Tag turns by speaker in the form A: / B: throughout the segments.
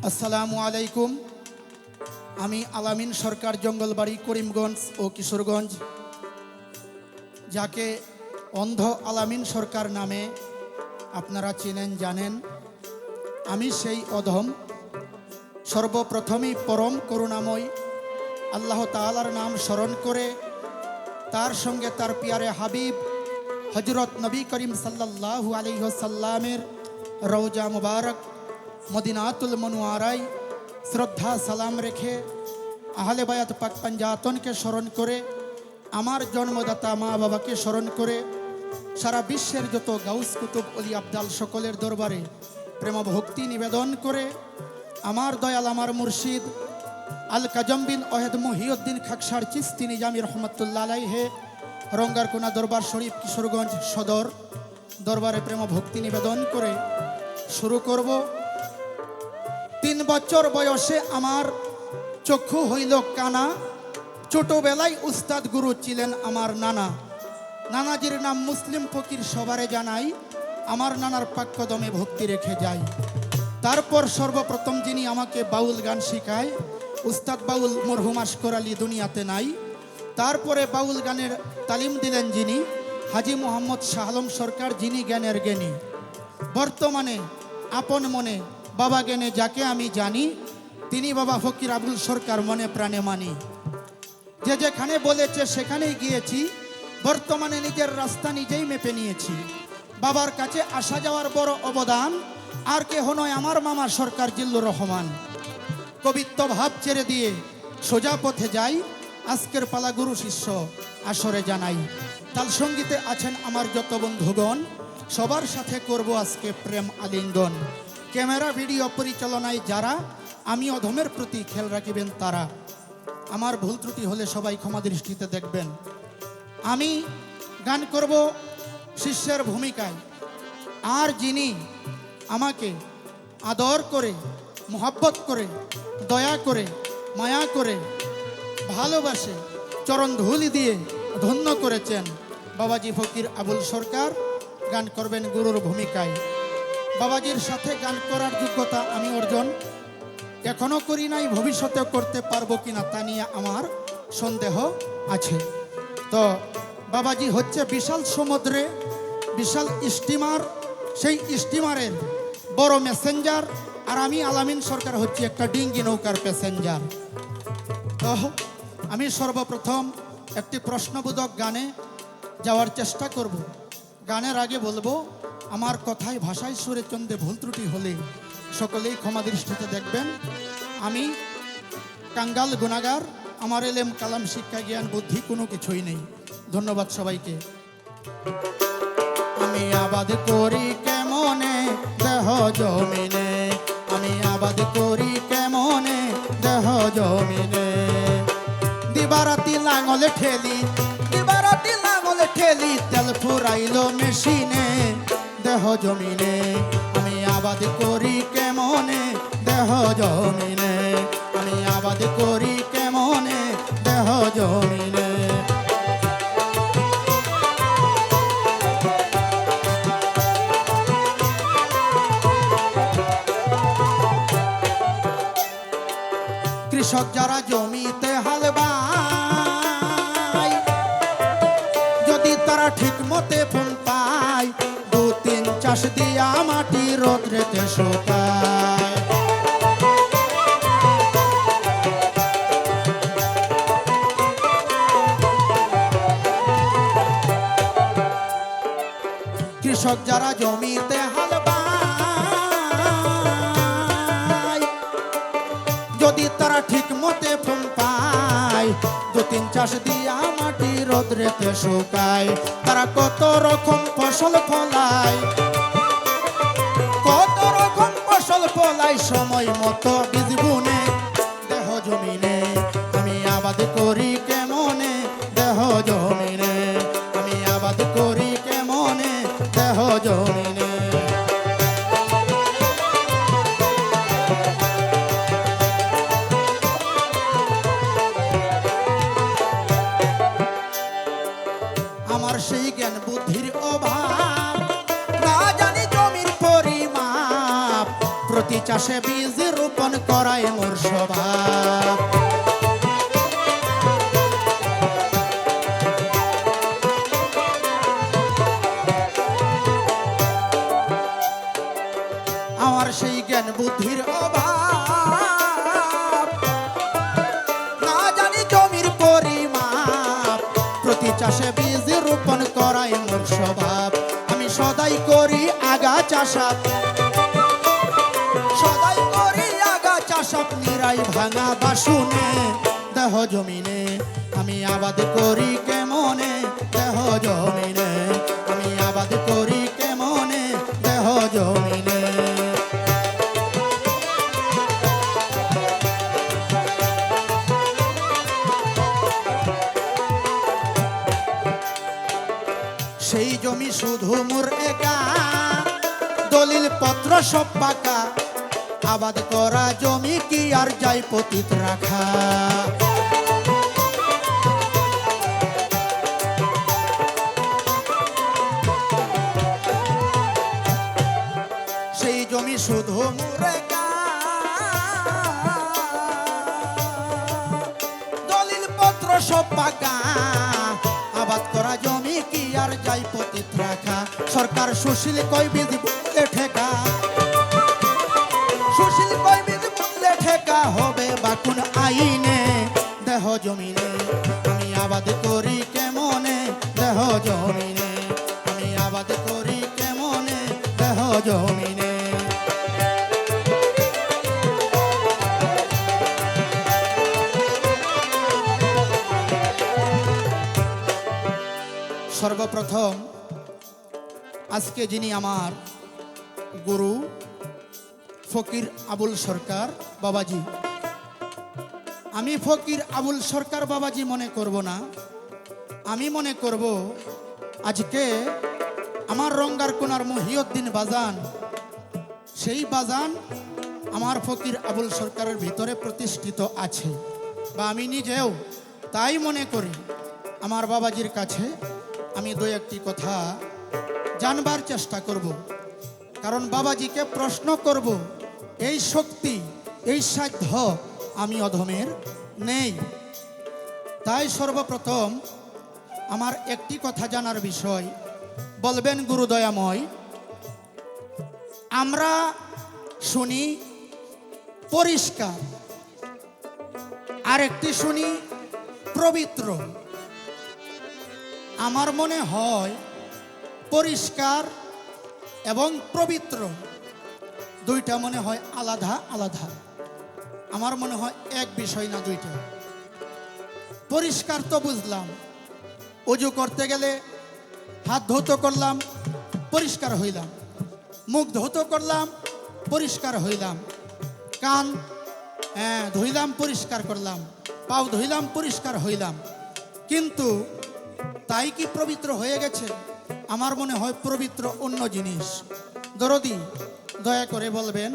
A: আসসালামু আলাইকুম। আমি আলামিন সরকার, জঙ্গলবাড়ি, করিমগঞ্জ ও কিশোরগঞ্জ, যাকে অন্ধ আলামিন সরকার নামে আপনারা চেনেন জানেন। আমি সেই অধম। সর্বপ্রথমেই পরম করুণাময় আল্লাহ তাআলার নাম স্মরণ করে, তার সঙ্গে তার পিয়ারে হাবিব হযরত নবী করিম সাল্লাল্লাহু আলাইহি ওয়াসাল্লামের রওজা মুবারক মদিনাতুল মুনওয়ারায় শ্রদ্ধা সালাম রেখে, আহলে বায়াত পাক পাঞ্জাতনকে স্মরণ করে, আমার জন্মদাতা মা বাবাকে স্মরণ করে, সারা বিশ্বের যত গাউস কুতুব অলি আবদাল সকলের দরবারে প্রেম ভক্তি নিবেদন করে, আমার দয়াল আমার মুর্শিদ আল কাজম বিন ওয়াহেদ মুহিউদ্দিন খাকসার চিস্তি নিজামী রহমতুল্লাহ আলাইহে রঙ্গারকোনা দরবার শরীফ কিশোরগঞ্জ সদর দরবারে প্রেম ভক্তি নিবেদন করে শুরু করব। 3 বছর বয়সে আমার চক্ষু হইল কানা। ছোটবেলায় উস্তাদ গুরু ছিলেন আমার নানা। নানাজির নাম মুসলিম ফকির সবারে জানাই, আমার নানার পাক্যদমে ভক্তি রেখে যাই। তারপর সর্বপ্রথম যিনি আমাকে বাউল গান শিখায়, উস্তাদ বাউল মরহুম আশকর আলী দুনিয়াতে নাই। তারপরে বাউল গানের তালিম দিলেন যিনি, হাজি মোহাম্মদ শাহ আলম সরকার, যিনি জ্ঞানের জ্ঞানী। বর্তমানে আপন মনে বাবা জ্ঞানে যাকে আমি জানি, তিনি বাবা ফকির আবুল সরকার মনে প্রাণে মানি। যে যেখানে বলেছে সেখানেই গিয়েছি, বর্তমানে নিজের রাস্তা নিজেই মেপে নিয়েছি। বাবার কাছে আসা যাওয়ার বড় অবদান আর কেহ নয়, আমার মামা সরকার জিল্লুর রহমান। কবিত্ব ভাব ছেড়ে দিয়ে সোজা পথে যাই, আজকের পালা গুরু শিষ্য আসরে জানাই। তাল সঙ্গীতে আছেন আমার যত বন্ধুগণ, সবার সাথে করব আজকে প্রেম আলিঙ্গন। ক্যামেরা ভিডিও পরিচালনায় যারা, আমি অধমের প্রতি খেয়াল রাখিবেন তারা। আমার ভুল ত্রুটি হলে সবাই ক্ষমা দৃষ্টিতে দেখবেন। আমি গান করব শিষ্যের ভূমিকায়, আর যিনি আমাকে আদর করে, মোহাব্বত করে, দয়া করে, মায়া করে, ভালোবাসে, চরণ ধুলি দিয়ে ধন্য করেছেন বাবাজি ফকির আবুল সরকার। গান করবেন গুরুর ভূমিকায়। বাবাজির সাথে গান করার যোগ্যতা আমি অর্জন এখনো করি নাই, ভবিষ্যতেও করতে পারবো কিনা তা নিয়ে আমার সন্দেহ আছে। তো বাবাজি হচ্ছে বিশাল সমুদ্রে বিশাল স্টিমার, সেই স্টিমারের বড় মেসেঞ্জার, আর আমি আলামিন সরকার হচ্ছে একটা ডিঙ্গি নৌকার প্যাসেঞ্জার। তো আমি সর্বপ্রথম একটি প্রশ্নবোধক গানে যাওয়ার চেষ্টা করব। গানের আগে বলবো, আমার কথায় ভাষায় সুরে চন্দে ভুল ত্রুটি হলে সকলেই ক্ষমা দৃষ্টিতে দেখবেন। আমি কাঙ্গাল গুনাগার, আমার এলেম কালাম শিক্ষা জ্ঞান বুদ্ধি কোনো কিছুই নেই। ধন্যবাদ সবাইকে। আমি আবাদ করি কেমনে দেহ জমিনে, আমি আবাদ করি কেমনে দেহ জমিনে। দিবারাতি লাঙলে ঠেলি, দিবারাতি লাঙলে ঠেলি, তেল ফুরাইলো মেশিনে দেহ জমিনে। আমি আবাদ করি কেমনে দেহ জমিনে, আমি আবাদ করি কেমনে দেহ জমিনে। কৃষক যারা জমিতে হাল বায়, যদি তারা ঠিক মতে ফোন পায়, 2-3 চাষ দিয়া মাটি রোদ্রেতে শুকায়। কৃষক যারা জমিতে হাল বায়, যদি তারা ঠিক মতে ফোন পায়, 2-3 চাষ দিয়া মাটি রোদ্রেতে শুকায়। তারা কত রকম ফসল ফলায়, কত রকম ফসল ফলায়, সময় মতো বীজ বুনে দেহ জমিনে। আমি আবাদ করি কেমনে দেহ জমিনে, আমি আবাদ করি কেমনে দেহ জমিনে। আমার সেই জ্ঞান বুদ্ধির অভাব, না জানি জমির পরিমাপ, প্রতি প্রতি চাষে বীজ রোপণ করায় মোর স্বভাব। আমার সেই জ্ঞান বুদ্ধির অভাব, না জানি জমির পরিমাপ, প্রতি চাষে বীজ রোপণ করায় মোর স্বভাব। আমি সদাই করি আগা চাষাপ, সদাই করি আগা চাষাপ, নিরাই ভাঙা বাসুনে দেহ জমিনে। আমি আবাদ করি কেমনে দেহ জমিনে, আমি আবাদ করি কেমনে দেহ জমিনে। সেই জমি শুধু মোর একা, দলিল পত্র সব পাকা, আবাদ করা জমি কি আর যাই পতিত রাখা। সেই জমি শুধু মোর একা, দলিল পত্র সব পাকা, আবাদ করা জমি কি আর যাই পতিত রাখা। সরকার সুশীল কয় বীজ মূল্যে ঠেকা, সুশীল কয় বীজ মূল্যে ঠেকা, হবে বাকুন আইনে দেহ জমিনে। আমি আবাদ করি কেমনে দেহ জমিনে, আমি আবাদ করি কেমনে দেহ জমিনে। সর্বপ্রথম আজকে যিনি আমার গুরু ফকির আবুল সরকার বাবাজি, আমি ফকির আবুল সরকার বাবাজি মনে করব না, আমি মনে করব আজকে আমার রঙ্গার কোনার মহিউদ্দিন বাজান, সেই বাজান আমার ফকির আবুল সরকারের ভিতরে প্রতিষ্ঠিত আছে, বা আমি নিজেও তাই মনে করি। আমার বাবাজির কাছে আমি দু একটি কথা জানবার চেষ্টা করব, কারণ বাবাজিকে প্রশ্ন করব। এই শক্তি এই সাধ্য আমি অধমের নেই। তাই সর্বপ্রথম আমার একটি কথা জানার বিষয়, বলবেন গুরুদয়াময়। আমরা শুনি পরিষ্কার, আর একটি শুনি পবিত্র। আমার মনে হয় পরিষ্কার এবং পবিত্র দুইটা মনে হয় আলাদা আলাদা। আমার মনে হয় এক বিষয় না, দুইটা। পরিষ্কার তো বুঝলাম, অজু করতে গেলে হাত ধৌত করলাম, পরিষ্কার হইলাম, মুখ ধৌত করলাম, পরিষ্কার হইলাম, কান ধুইলাম, পরিষ্কার করলাম, পাও ধুইলাম, পরিষ্কার হইলাম। কিন্তু তাই কি পবিত্র হয়ে গেছে? আমার মনে হয় পবিত্র অন্য জিনিস। দরদি দয়া করে বলবেন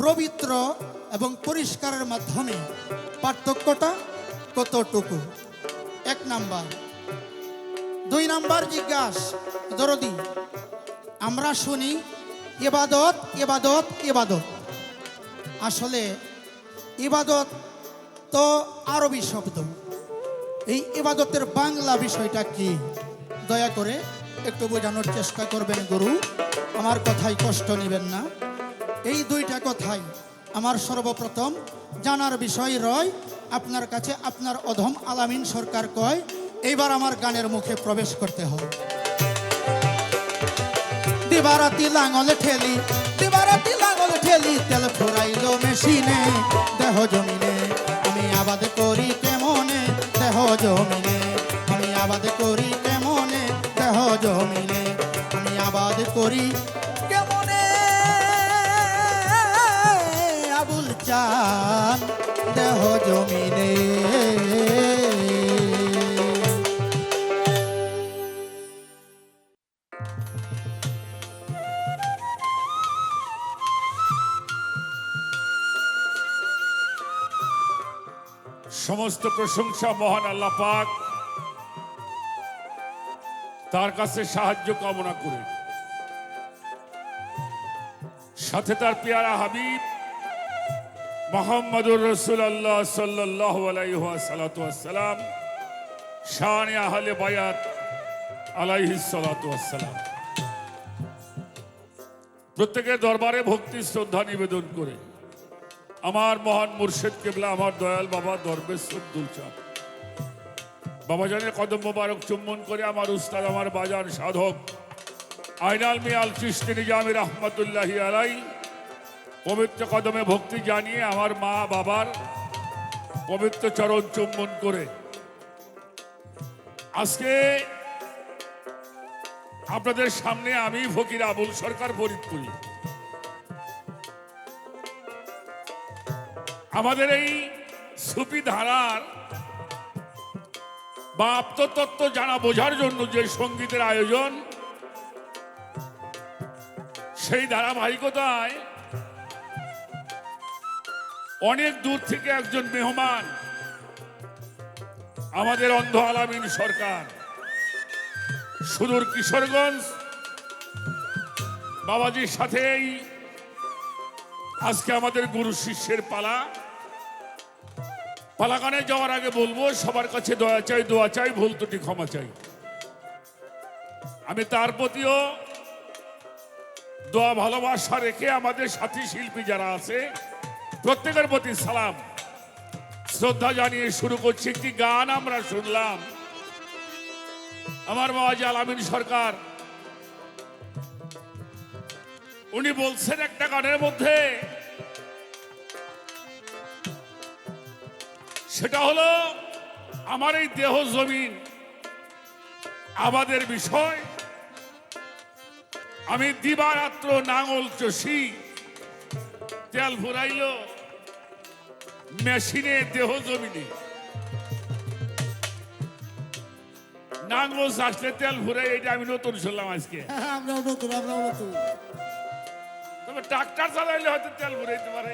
A: পবিত্র এবং পরিষ্কারের মাধ্যমে পার্থক্যটা কতটুকু? এক নাম্বার। দুই নাম্বার জিজ্ঞাসা দরদি, আমরা শুনি ইবাদত ইবাদত ইবাদত। আসলে ইবাদত তো আরবি শব্দ, এই ইবাদতের বাংলা বিষয়টা কি? দয়া করে একটু বোঝানোর চেষ্টা করবেন গুরু, আমার কথাই কষ্ট নেবেন না। এই দুইটা কথাই আমার সর্বপ্রথম জানার বিষয় রয় আপনার কাছে। আপনার অধম আলামিন সরকার কয় এইবার আমার গানের মুখে প্রবেশ করতে হবে। দিবারাতি লাঙল ঠেলি, দিবারাতি লাঙল ঠেলি, তেল ফুরাইল মেশিনে দেহ জমিনে। আমি আবাদ করি কেমনে দেহ জমিনে, আমি আবাদ করি কেমনে দেহ জমিনে, আমি আবাদ করি কেমনে আবুল চান দেহ জমিনে।
B: সমস্ত প্রশংসা মহান আল্লাহ পাক, তার কাছে সাহায্য কামনা করে সাথে তার পেয়ারা হাবিব মোহাম্মদুর রাসূলুল্লাহ সাল্লাল্লাহু আলাইহি ওয়াসাল্লাম শানে আহলে বায়াত আলাইহিস সালাতু ওয়াসসালাম। প্রত্যেকের দরবারে ভক্তি শ্রদ্ধা নিবেদন করে আমার মহান মুর্শিদ কিবলা, আমার দয়াল বাবা দরবেশ আব্দুল চাঁদ বাবাজানের কদম মোবারক চুম্বন করে আমার উস্তাদ, আমার বাজার সাধক আইনাল মিয়াল চিশতি নিজামী রহমতুল্লাহি আলাই পবিত্র কদমে ভক্তি জানিয়ে আমার মা বাবার পবিত্র চরণ চুম্বন করে আজকে আপনাদের সামনে আমি ফকির আবুল সরকার ফরিদপুরি আমাদের এই সুফি ধারার বা আত্মতত্ত্ব জানা বোঝার জন্য যে সঙ্গীতের আয়োজন, সেই ধারাবাহিকতায় অনেক দূর থেকে একজন মেহমান আমাদের অন্ধ আলামিন সরকার সুদূর কিশোরগঞ্জ বাবাজির সাথেই আজকে আমাদের গুরু শিষ্যের পালাগানে যাওয়ার আগে বলবো সবার কাছে দয়া চাই, দোয়া চাই, ভুল ত্রুটি ক্ষমা চাই। আমি তার প্রতিও দোয়া ভালোবাসা রেখে আমাদের সাথী শিল্পী যারা আছে প্রত্যেকের প্রতি সালাম শ্রদ্ধা জানিয়ে শুরু করছি। একটি গান আমরা শুনলাম আমার বাবাজি আলামিন সরকার, উনি বলছেন একটা গানের মধ্যে, সেটা হলো আমার এই দেহ জমিন আবাদের বিষয়, আমি দিবারাত্র নাঙল চষি, তেল ফুরাইল মেশিনে দেহ জমিনে, নাঙল আসলে তেল ফুরাই, এটা আমি নতুন শুনলাম আজকে। তবে ট্রাক্টর চালাইলে হয়তো তেল ফুরাইতে পারে,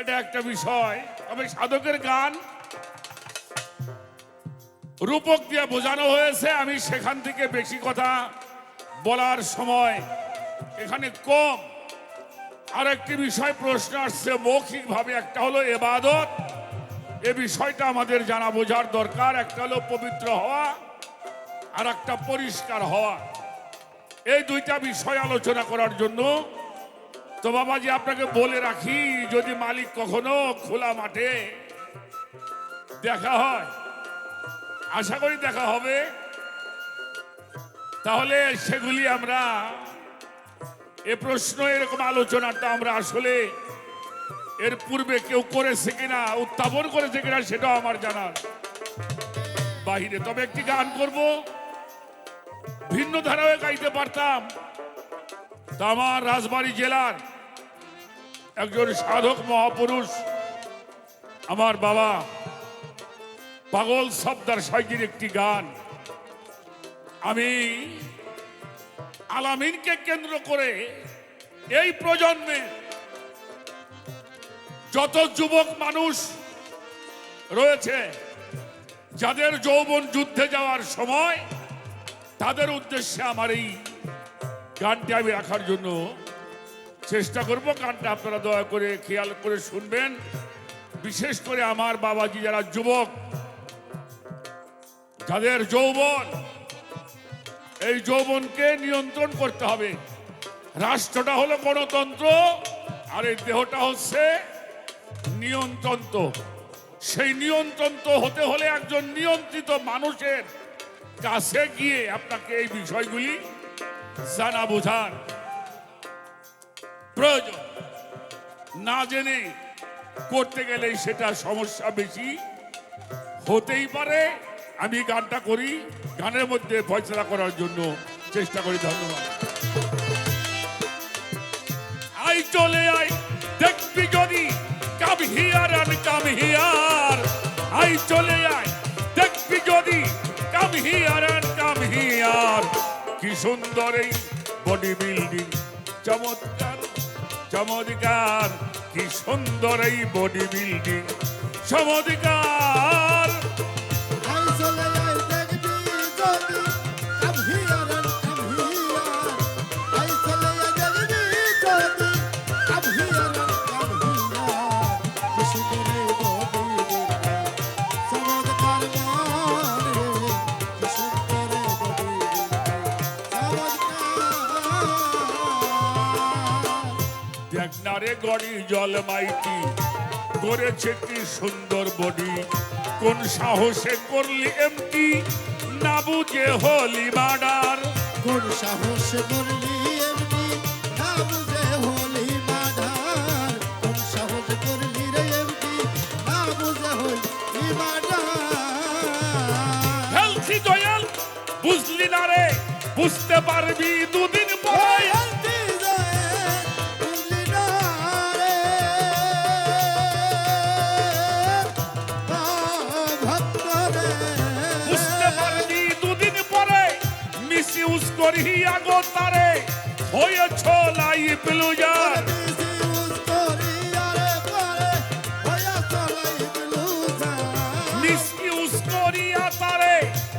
B: এটা একটা বিষয়। তবে সাধকের গান রূপক দিয়ে বোঝানো হয়েছে, আমি সেখান থেকে বেশি কথা বলার সময় এখানে কম। আর একটি বিষয় প্রশ্ন আসছে মৌখিক ভাবে, একটা হলো ইবাদত, এ বিষয়টা আমাদের জানা বোঝার দরকার। একটা হলো পবিত্র হওয়া আর একটা পরিষ্কার হওয়া, এই দুইটা বিষয় আলোচনা করার জন্য তো বাবাজি আপনাকে বলে রাখি, যদি মালিক কখনো খোলা মাঠে দেখা হয়, আশা করি দেখা হবে, তাহলে সেগুলি আমরা এ প্রশ্ন এরকম আলোচনাটা আমরা আসলে এর পূর্বে কেউ করেছে কিনা, উত্থাপন করেছে কিনা সেটাও আমার জানার বাহিরে। তবে একটি গান করব, ভিন্ন ধারায় গাইতে পারতাম, তা আমার রাজবাড়ী জেলার একজন সাধক মহাপুরুষ আমার বাবা পাগল সর্দার সাইজির একটি গান আমি আলামিনকে কেন্দ্র করে এই প্রজন্মে যত যুবক মানুষ রয়েছে যাদের যৌবন যুদ্ধে যাওয়ার সময়, তাদের উদ্দেশ্যে আমার এই গানটি আমি রাখার জন্য চেষ্টা করব। গানটা আপনারা দয়া করে খেয়াল করে শুনবেন, বিশেষ করে আমার বাবাজি যারা যুবক, যাদের যৌবন, এই যৌবনকে নিয়ন্ত্রণ করতে হবে। রাষ্ট্রটা হলো গণতন্ত্র আর এই দেহটা হচ্ছে নিয়ন্ত্রন্ত। সেই নিয়ন্ত্রন্ত হতে হলে একজন নিয়ন্ত্রিত মানুষের কাছে গিয়ে আপনাকে এই বিষয়গুলি জানা বোঝার প্রয়োজন। না জেনে করতে গেলে সেটা সমস্যা বেশি হতেই পারে। আমি গানটা করি, গানের মধ্যে ফয়সালা করার জন্য চেষ্টা করি। ধন্যবাদ। আই চলে আয় দেখবি যদি কাম হিয়ার আর কাম হিয়ার, আই চলে আয় দেখবি যদি কাম হিয়ার আর কাম হিয়ার, কি সুন্দর এই বডি বিল্ডিং, চমৎকার চমৎকার, কি সুন্দর এই বডি বিল্ডিং চমৎকার। দেখ না রে গড়ি জল মাইটি করেছে কি সুন্দর বডি, কোন সাহসে করলি এমটি, না বুঝে হলি মার্ডার।
C: কোন সাহস করলি এমনি, না বুঝে হলি মার্ডার। কোন সাহস করলি রে এমনি, না বুঝে হলি মার্ডার।
B: হেলথি দয়াল বুঝলি না রে, বুঝতে পারবি দুদিন পরে। বুঝতে পারবি দুদিন পরে, মিস ইউজ করি আগো তারে, হয়েছ লাইফ লুজার। মিস ইউজ করিয়া তারে,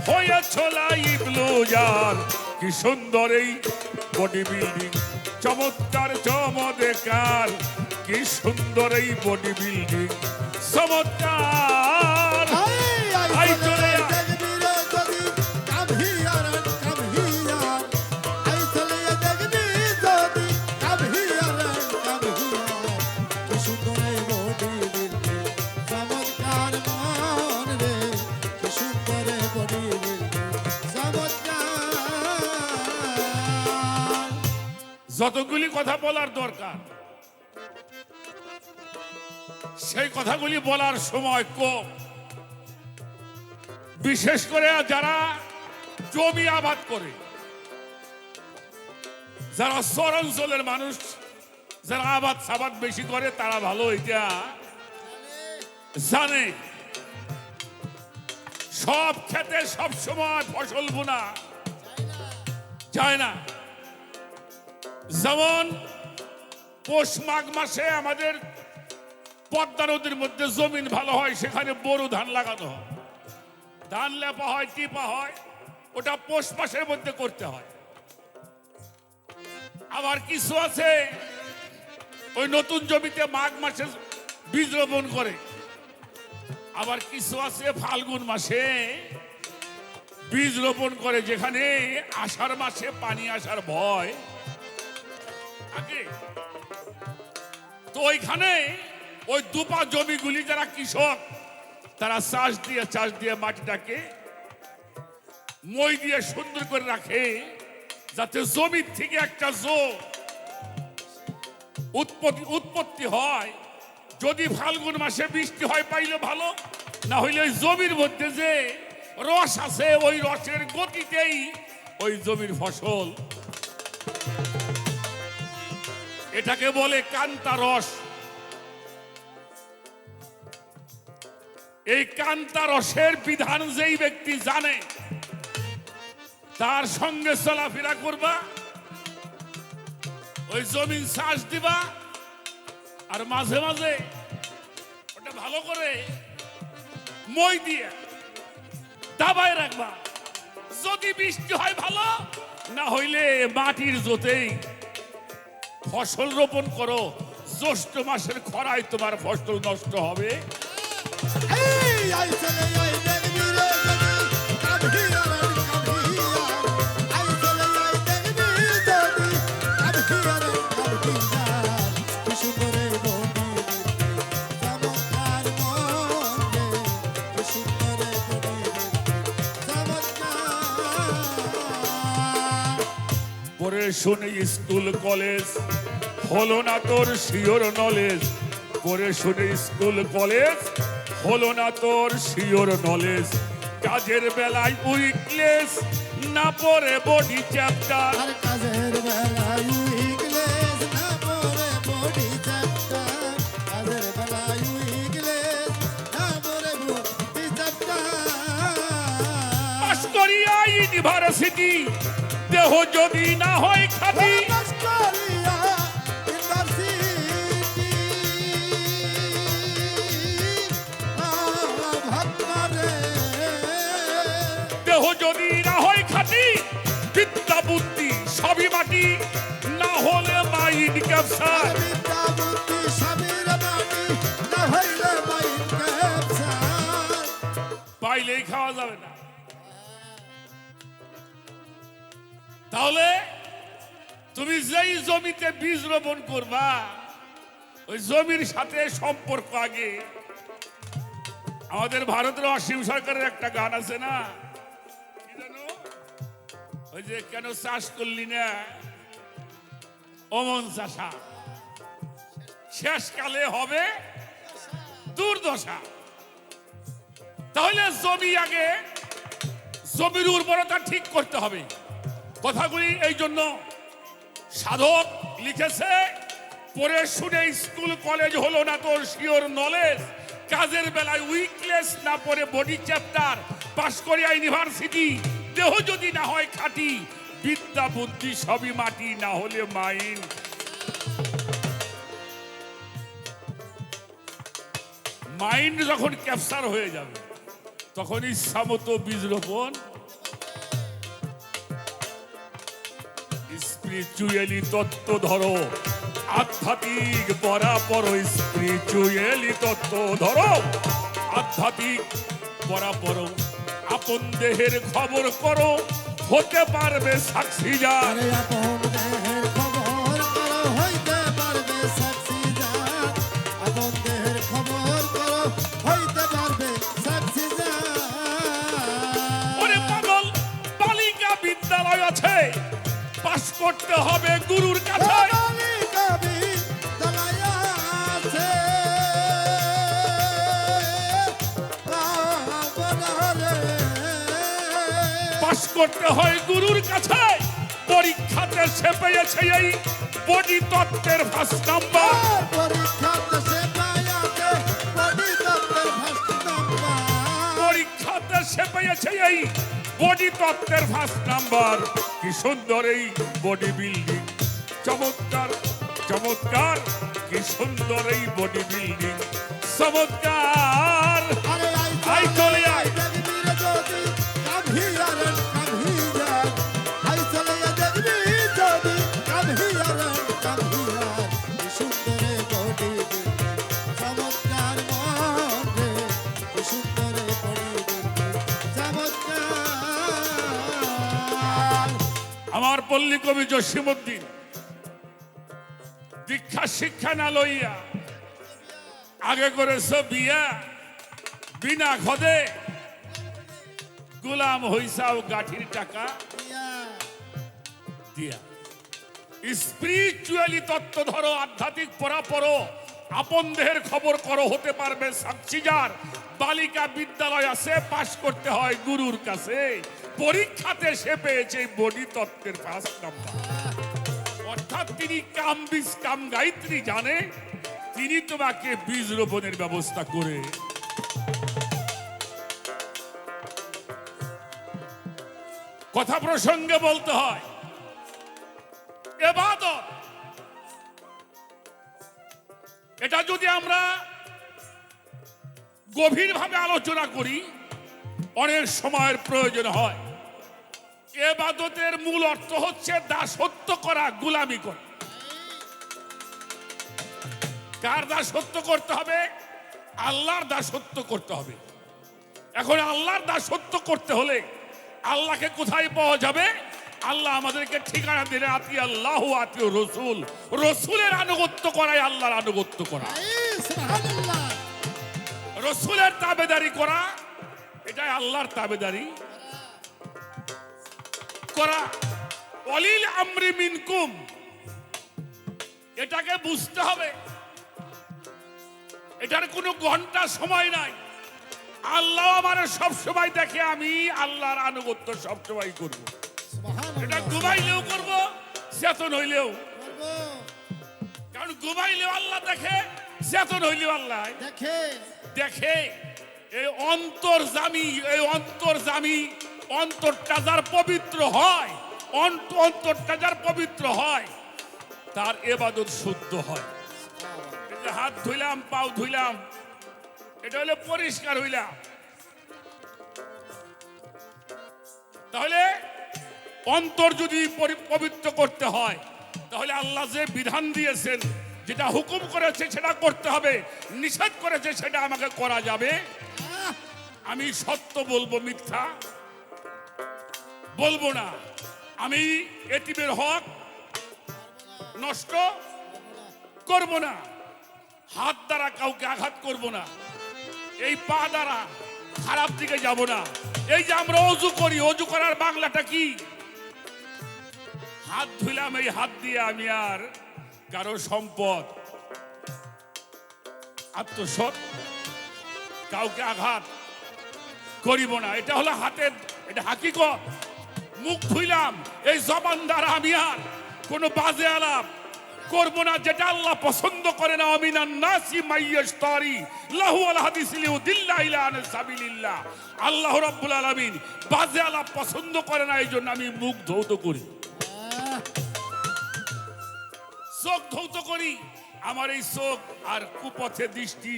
B: হয়েছ লাইফ লুজার। কি সুন্দর এই বডি বিল্ডিং, চমৎকার চমৎকার, কি সুন্দর এই বডি বিল্ডিং চমৎকার। আই চলে আয়। যতগুলি কথা বলার দরকার সেই কথাগুলি বলার সময় কম, বিশেষ করে যারা জমি আবাদ করে, যারা শহরাঞ্চলের মানুষ, যারা আবাদ সাবাদ বেশি করে, তারা ভালো এটা জানে। সব ক্ষেতে সব সময় ফসল বোনা যায় না। যেমন পৌষ মাঘ মাসে আমাদের পদ্মা নদীর মধ্যে জমিন ভালো হয়, সেখানে বোরো ধান লাগানো হয়, ধান লেপা হয়, টিপা হয়, ওটা পৌষ মাসের মধ্যে করতে হয়। আবার কিছু আছে ওই নতুন জমিতে মাঘ মাসে বীজ রোপণ করে, আবার কিছু আছে ফাল্গুন মাসে বীজ রোপণ করে, যেখানে আষাঢ় মাসে পানি আসার ভয় থাকে। তো ওইখানে ওই দুপা জমিগুলি যারা কৃষক, তারা চাষ দিয়ে মাটিটাকে মই দিয়ে সুন্দর করে রাখে, যাতে জমির থেকে একটা উৎপত্তি হয়। যদি ফাল্গুন মাসে বৃষ্টি হয় পাইলে ভালো, না হইলে ওই জমির মধ্যে যে রস আছে, ওই রসের গতিতেই ওই জমির ফসল, এটাকে বলে কান্তা রস। এই কান্তা রসের বিধান যেই ব্যক্তি জানে, তার সঙ্গে চলাফেরা করবা, ওই জমিন চাষ দিবা, আর মাঝে মাঝে ওটা ভালো করে মই দিয়ে দাবায় রাখবা। যদি বৃষ্টি হয় ভালো, না হইলে মাটির জোতেই ফসল রোপণ করো। জ্যৈষ্ঠ মাসের খরায় তোমার ফসল নষ্ট হবে। পরে শুনে স্কুল কলেজ হলো না তোর শিওর নলেজ। পরে শুনে স্কুল কলেজ হলো না তোর শিওর নলেজ। কাজের বেলায় উইকলেস, না পড়ে বডি চ্যাপ্টার।
C: কাজের বেলায় উইকলেস, না পড়ে বডি চ্যাপ্টার। কাজের বেলায় উইকলেস, না পড়ে বডি চ্যাপ্টার।
B: পাস করিয়া ইউনিভার্সিটি, দেহ যদি না হয় খাঁটি। দেহ যদি না হয় খাঁটি, বিদ্যা বুদ্ধি সবই মাটি, না হলে মাইন্ড ক্যাপচার। পাইলেই খাওয়া যাবে না। তাহলে তুমি যেই জমিতে বীজ রোপণ করবা, ওই জমির সাথে সম্পর্ক আগে। আমাদের ভারতের অসীম সরকারের একটা গান আছে না, কি জানো, ওই যে কেন চাষ করলি না অমন চাষা, শেষকালে হবে দুর্দশা। তাহলে জমি আগে, জমির উর্বরতা ঠিক করতে হবে। কথাগুলি এই জন্য সাধক লিখেছে, পড়ে শুনে স্কুল কলেজ হলো না তোর শিওর নলেজ, কাজের বেলায় উইকনেস না পড়ে বডি চ্যাপ্টার, পাশ করে ইউনিভার্সিটি, দেহ যদি না হয় খাঁটি, বিদ্যা বুদ্ধি সবই মাটি, না হলে মাইন্ড। মাইন্ড যখন ক্যাপচার হয়ে যাবে তখন ইচ্ছা মতো বীজ রোপণ। স্পিরিচুয়ালি তত্ত্ব ধরো, আধ্যাত্মিক বরাবর, স্পিরিচুয়ালি তত্ত্ব ধরো, আধ্যাত্মিক বরাবর, আপন দেহের খবর করো, হতে পারবে সাক্ষী যা।
C: আরে আপন দেহের খবর করো, হইতে পারবে সাক্ষী যা। আপন দেহের খবর করো, হইতে পারবে সাক্ষী যা।
B: ওরে পাগল, বালিকা বিদ্যালয় আছে, পাশ করতে হবে গুরুর কাছে।
C: বালিকা বিদ্যালয় আছে, বাবরে।
B: পাশ করতে হয় গুরুর কাছে, পরীক্ষাতে সে পেয়েছে এই বডি তত্ত্বের ফার্স্ট নাম্বার।
C: পরীক্ষাতে সে পায়াতে বডি তত্ত্বের ফার্স্ট নাম্বার।
B: পরীক্ষাতে সে পেয়েছে এই বডি তত্ত্বের ফার্স্ট নাম্বার। কি সুন্দর এই বডি বিল্ডিং, চমৎকার চমৎকার, কি সুন্দর এই বডি বিল্ডিং, চমৎকার।
C: আরে
B: আই চলে আয়,
C: দেখবি রে যদি কাভিয়ারেন কাভিয়ার, আই চলে দেখবি যদি কাভিয়ারেন কাভিয়ার। কি সুন্দরে বডি বিল্ডিং, চমৎকার মন রে। কি সুন্দরে বডি বিল্ডিং, চমৎকার।
B: আমার পল্লী কবি জসীমউদ্দিন দীক্ষা শিক্ষা না লইয়া আগে করেছ বিয়া, বিনা খদে গোলাম হইসাও গাঠির টাকা দিয়া। স্পিরিচুয়ালি তত্ত্ব ধরো, আধ্যাত্মিক পড়ো, আপন দেহের খবর করো, হতে পারবে সাক্ষীজার। বালিকা বিদ্যালয় আছে, পাশ করতে হয় গুরুর কাছে, পরীক্ষাতে সে পেয়েছে বডি তত্ত্বের ফার্স্ট নাম্বার। অর্থাৎ তিনি কাম বীজ কাম গায়ত্রী জানে, তিনি তোমাকে বীজ রোপণের ব্যবস্থা করে। কথা প্রসঙ্গে বলতে হয়, ইবাদত এটা যদি আমরা গভীরভাবে আলোচনা করি, অনেক সময়ের প্রয়োজন হয়। ইবাদতের মূল অর্থ হচ্ছে দাসত্ব করা, গোলামি করা। কার দাসত্ব করতে হবে? আল্লাহর দাসত্ব করতে হবে। এখন আল্লাহর দাসত্ব করতে হলে আল্লাহকে কোথায় পাওয়া যাবে? আল্লাহ আমাদেরকে ঠিকানা দিলে, আতি আল্লাহ আতি রসুল, রসুলের আনুগত্য করাই আল্লাহর আনুগত্য করা,
C: সুবহানাল্লাহ।
B: রসুলের তাবেদারি করা, এটাই আল্লাহর তাবেদারি করা। অলিল আমরি মিনকুম, এটাকে বুঝতে হবে। এটার কোনো ঘন্টা সময় নাই। আল্লাহ আমার সব সময় দেখে, আমি আল্লাহর আনুগত্য সব সময় করবো। এটা ঘুমাইলেও করবো, চেতন হইলেও। কারণ ঘুমাইলেও আল্লাহ দেখে, চেতন হইলেও আল্লাহ
C: দেখে
B: দেখে। এই অন্তর্জামী অন্তরটা যার পবিত্র হয়, অন্তরটা যার পবিত্র হয়, তার ইবাদত শুদ্ধ হয়। এই যে হাত ধুইলাম, পাও ধুইলাম, এটা হলো পরিষ্কার হইলাম। তাহলে অন্তর যদি পবিত্র করতে হয়, তাহলে আল্লাহ যে বিধান দিয়েছেন, যেটা হুকুম করেছে সেটা করতে হবে, নিষেধ করেছে সেটা আমাকে করা যাবে। আমি সত্য বলবো, মিথ্যা বলবো না। আমি এতিমের হক নষ্ট করব না। হাত দ্বারা কাউকে আঘাত করব না, এই পা দ্বারা খারাপ দিকে যাব না। এই যে আমরা অজু করি, অজু করার বাংলাটা কি? হাত ধুইলাম, এই হাত দিয়ে আমি আর কারো সম্পদ আত্মসৎ কাউকে আঘাত করিব না। এটা হলো হাতের, এটা হাকিকত। মুখ ধুইলাম, এই জবান দ্বারা আমি আর কোনো বাজে আলাপ করব না, যেটা আল্লাহ পছন্দ করে না। আমিনান নাসি মাইয়াশতারি লাহু আল হাদিস লিউদিল্লা ইলা আন সাবিলিল্লাহ। আল্লাহ রাব্বুল আলামিন বাজে আলাপ পছন্দ করে না, এইজন্য আমি মুখ ধৌত করি, চোখ ধৌত করি। আমার এই চোখ আর কুপথে দৃষ্টি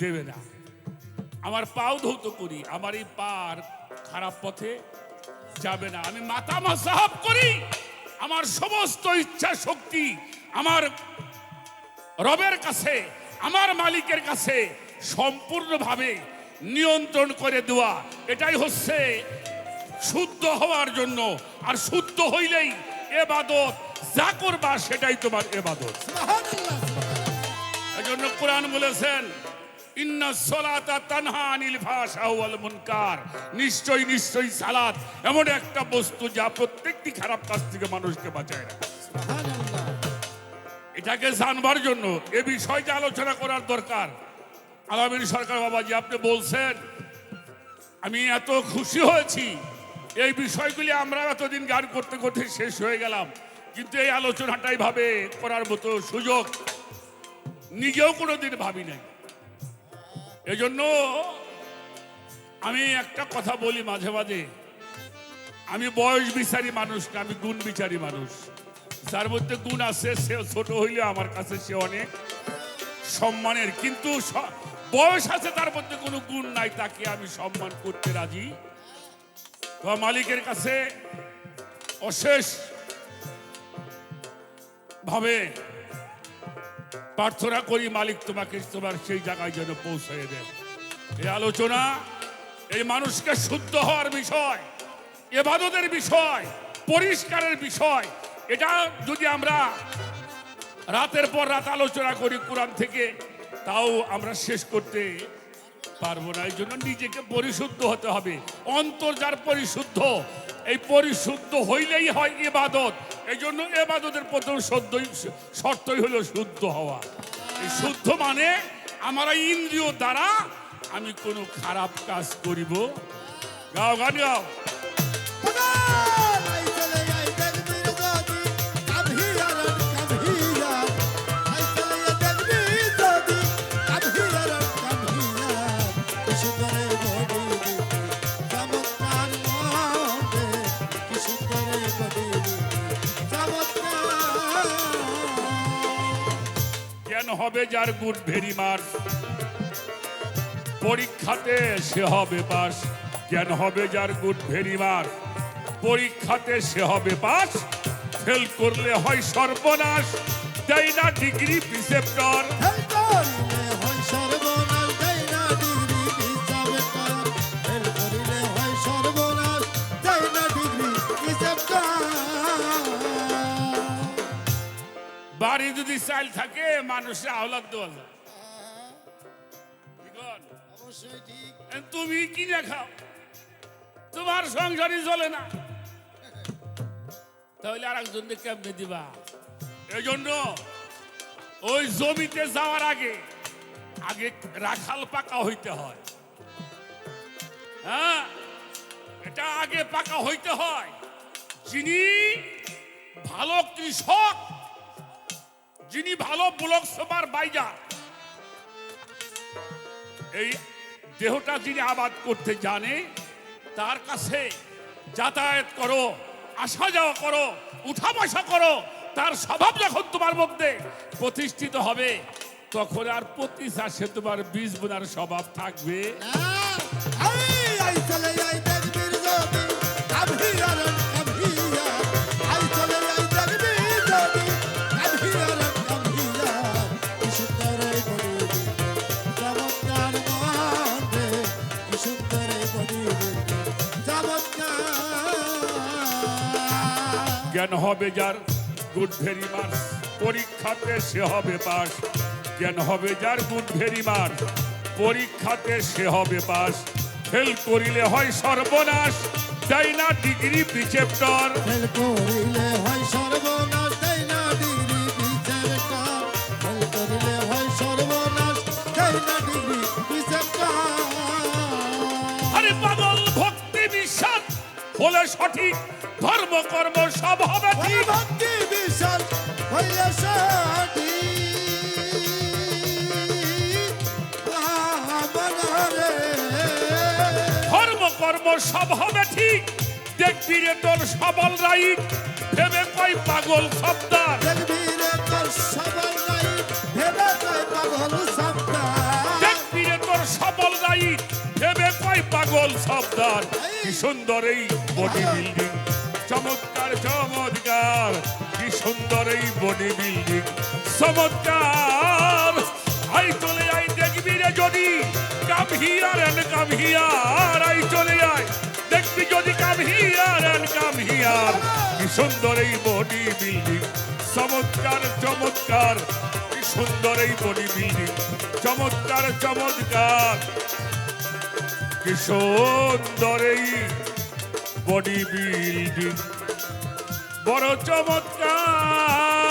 B: দেবে না। আমার পাও ধৌত করি, আমার এই পার খারাপ পথে যাবে না। আমি মাথা মাসাহাব করি, আমার সমস্ত ইচ্ছা শক্তি আমার রবের কাছে, আমার মালিকের কাছে সম্পূর্ণভাবে নিয়ন্ত্রণ করে দেওয়া। এটাই হচ্ছে শুদ্ধ হওয়ার জন্য। আর শুদ্ধ হইলেই ইবাদত যা করবা সেটাই তোমার ইবাদত।
C: সুবহানাল্লাহ।
B: এজন্য কোরআন বলেছেন, ইন্নাস সালাতা তানহা আনিল ফাহশা ওয়াল মুনকার। নিশ্চয়ই নিশ্চয়ই সালাত এমন একটা বস্তু যা প্রত্যেকটি খারাপ কাজ থেকে মানুষকে বাঁচায় রাখে।
C: সুবহানাল্লাহ।
B: এটাকে জানবার জন্য এ বিষয়টা আলোচনা করার দরকার। আলামিন সরকার বাবাজি, আপনি বলছেন, আমি এত খুশি হয়েছি। এই বিষয়গুলি আমরা এতদিন গান করতে করতে শেষ হয়ে গেলাম, কিন্তু এই আলোচনাটাই ভাবে করার মতো সুযোগ নিজেও কোনোদিন ভাবি নাই। এজন্য আমি একটা কথা বলি মাঝে মাঝে, আমি বয়স বিচারী মানুষ না, আমি গুণ বিচারী মানুষ। যার মধ্যে গুণ আছে সে ছোট হইলে আমার কাছে সে অনেক সম্মানের, কিন্তু বয়স আছে তার মধ্যে কোনো গুণ নাই, তাকে আমি সম্মান করতে রাজি। তো মালিকের কাছে অশেষ ভাবে প্রার্থনা করি, মালিক তোমাকে তোমার সেই জায়গায় যেন পৌঁছে দেন। এই আলোচনা এই মানুষকে শুদ্ধ হওয়ার বিষয়, ইবাদতের বিষয়, পরিষ্কারের বিষয়। এটা যদি আমরা রাতের পর রাত আলোচনা করি কোরআন থেকে, তাও আমরা শেষ করতে পারবো না। এই জন্য নিজেকে পরিশুদ্ধ হতে হবে। অন্তর যার পরিশুদ্ধ, এই পরিশুদ্ধ হইলেই হয় ইবাদত। এই জন্য ইবাদতের প্রথম শর্তই হলো শুদ্ধ হওয়া। এই শুদ্ধ মানে আমার ইন্দ্রিয় দ্বারা আমি কোনো খারাপ কাজ করিব। গাও গান গাও।
C: আই চলে যাই দেখবি যদি কভি আর কভি আর। আই চলে যাই দেখবি যদি কভি আর কভি আর। কিছু করে বডি চমৎকার মনে, কিছু করে বডি চমৎকার।
B: জ্ঞান হবে যার গুড ভেরি মার্স, পরীক্ষাতে সে হবে পাস। জ্ঞান হবে যার গুড ভেরি মার্স, পরীক্ষাতে সে হবে পাস। ফেল করলে হয় সর্বনাশ, দেয় না ডিগ্রি প্রিসেপ্টর।
C: হেল করিলে হয় সর্বনাশ, দেয় না ডিগ্রি প্রিসেপ্টর। হেল করিলে হয় সর্বনাশ, দেয় না ডিগ্রি প্রিসেপ্টর।
B: বাড়ি যদি চাইল থাকে মানুষের আওলাদ দেওয়া যায়। কি কন?
C: অবশ্যই ঠিক।
B: তুমি কিনে খাও, তোমার সংসারই চলে না, তাহলে আর একজনকে কেমনে দিবা? এই জন্য ওই জমিতে যাওয়ার আগে আগে রাখাল পাকা হইতে হয়। হ্যাঁ, এটা আগে পাকা হইতে হয়। যিনি ভালো কৃষক, যিনি ভালো ব্লক সভার বাইজা, এই দেহটা যিনি আবাদ করতে জানে, তার কাছে যাতায়াত করো, আসা যাওয়া করো, উঠা বসা করো। তার স্বভাব যখন তোমার মধ্যে প্রতিষ্ঠিত হবে, তখন আর প্রতি চাষে তোমার বীজ বোনার স্বভাব থাকবে।
C: আই চলে যাই দেখবি যদি কভি আর কভি আর। আই চলে যাই দেখবি যদি কভি আর কভি আর। কিছু করে বডি চমৎকার মনে, কিছু করে বডি চমৎকার।
B: জ্ঞান হবে যার গুড ভেরি মাচ, পরীক্ষাতে সে হবে পাস। জ্ঞান হবে যার গুড ভেরি মাচ, পরীক্ষাতে সে হবে পাস। ফেল করিলে হয় সর্বনাশ, দেয় না ডিগ্রি প্রিসেপ্টর।
C: ফেল করিলে হয় সর্বনাশ, দেয় না ডিগ্রি প্রিসেপ্টর। ফেল করিলে হয় সর্বনাশ, দেয় না ডিগ্রি প্রিসেপ্টর।
B: আরে পাগল ভক্তি বিশ্বাস হলে সঠিক, ধর্ম কর্ম সব হবে
C: ওই
B: ঠিক।
C: ভক্তি বিশ্বাস হইলে সঠিক। মনরে
B: ধর্ম কর্ম সব হবে ঠিক, দেখবি রে তোর সবল রাইট, ভেবে কই পাগল সপ্তাহ।
C: দেখবি রে তোর সবল নাই, ভেবে কয় পাগল সপ্তাহ।
B: দেখবি রে তোর সবল রাইট, ভেবে কই পাগল সপ্তাহ। কি সুন্দর এই বডি বিল্ডিং, চমৎকার চমৎকার, কি সুন্দর এই বডি বিল্ডিং, চমৎকার। আই চলে আই দেখবি রে যদি come here and come here, আই চলে আই দেখবি যদি come here and come here. কি সুন্দর এই বডি বিল্ডিং, চমৎকার চমৎকার, কি সুন্দর এই বডি বিল্ডিং, চমৎকার চমৎকার, কি সুন্দর এই বডি বিল্ডিং, বড় চমৎকার।